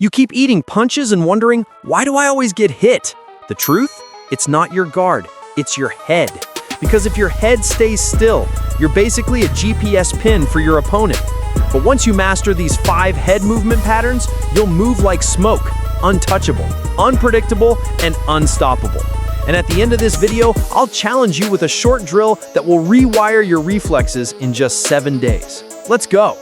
You keep eating punches and wondering, why do I always get hit? The truth? It's not your guard, it's your head. Because if your head stays still, you're basically a GPS pin for your opponent. But once you master these 5 head movement patterns, you'll move like smoke, untouchable, unpredictable, and unstoppable. And at the end of this video, I'll challenge you with a short drill that will rewire your reflexes in just 7 days. Let's go.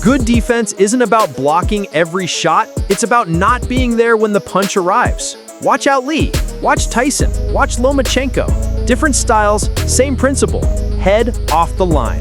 Good defense isn't about blocking every shot, it's about not being there when the punch arrives. Watch out Lee, watch Tyson, watch Lomachenko. Different styles, same principle, head off the line.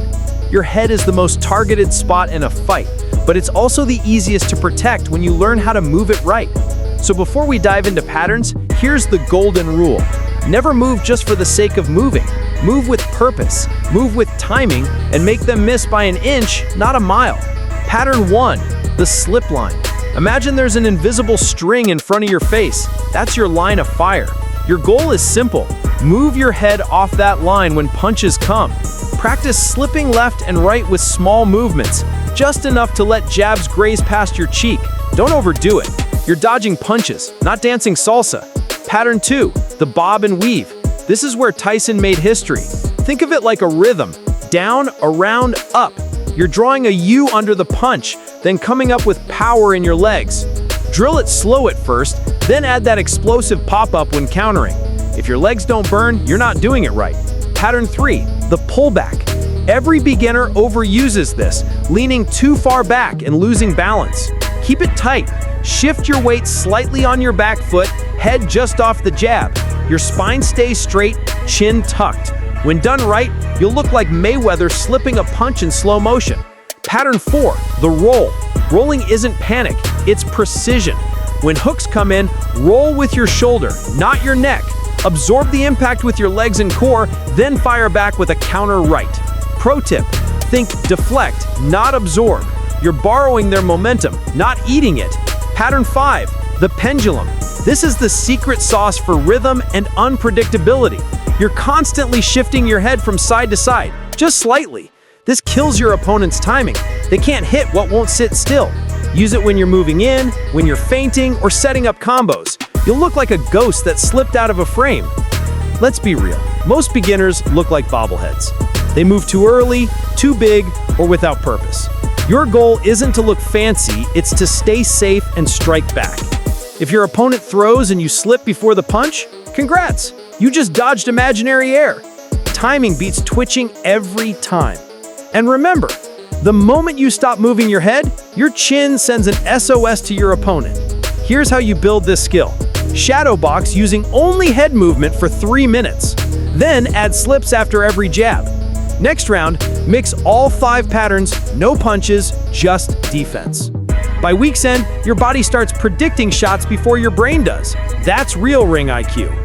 Your head is the most targeted spot in a fight, but it's also the easiest to protect when you learn how to move it right. So before we dive into patterns, here's the golden rule. Never move just for the sake of moving. Move with purpose, move with timing, and make them miss by an inch, not a mile. Pattern 1, the slip line. Imagine there's an invisible string in front of your face. That's your line of fire. Your goal is simple. Move your head off that line when punches come. Practice slipping left and right with small movements, just enough to let jabs graze past your cheek. Don't overdo it. You're dodging punches, not dancing salsa. Pattern 2, the bob and weave. This is where Tyson made history. Think of it like a rhythm, down, around, up. You're drawing a U under the punch, then coming up with power in your legs. Drill it slow at first, then add that explosive pop-up when countering. If your legs don't burn, you're not doing it right. Pattern 3, the pullback. Every beginner overuses this, leaning too far back and losing balance. Keep it tight. Shift your weight slightly on your back foot, head just off the jab. Your spine stays straight, chin tucked. When done right, you'll look like Mayweather slipping a punch in slow motion. Pattern 4, the roll. Rolling isn't panic, it's precision. When hooks come in, roll with your shoulder, not your neck. Absorb the impact with your legs and core, then fire back with a counter right. Pro tip, think deflect, not absorb. You're borrowing their momentum, not eating it. Pattern 5, the pendulum. This is the secret sauce for rhythm and unpredictability. You're constantly shifting your head from side to side, just slightly. This kills your opponent's timing. They can't hit what won't sit still. Use it when you're moving in, when you're feinting, or setting up combos. You'll look like a ghost that slipped out of a frame. Let's be real. Most beginners look like bobbleheads. They move too early, too big, or without purpose. Your goal isn't to look fancy, it's to stay safe and strike back. If your opponent throws and you slip before the punch, congrats! You just dodged imaginary air. Timing beats twitching every time. And remember, the moment you stop moving your head, your chin sends an SOS to your opponent. Here's how you build this skill. Shadow box using only head movement for 3 minutes. Then add slips after every jab. Next round, mix all 5 patterns, no punches, just defense. By week's end, your body starts predicting shots before your brain does. That's real ring IQ.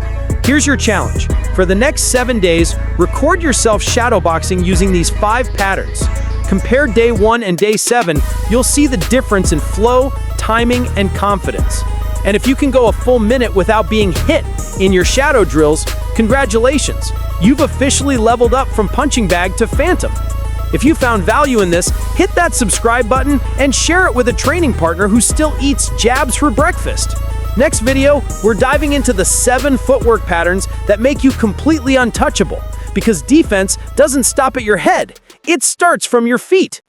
Here's your challenge. For the next 7 days, record yourself shadowboxing using these 5 patterns. Compare day 1 and day 7, you'll see the difference in flow, timing, and confidence. And if you can go a full minute without being hit in your shadow drills, congratulations! You've officially leveled up from punching bag to phantom. If you found value in this, hit that subscribe button and share it with a training partner who still eats jabs for breakfast. Next video, we're diving into the 7 footwork patterns that make you completely untouchable, because defense doesn't stop at your head, it starts from your feet.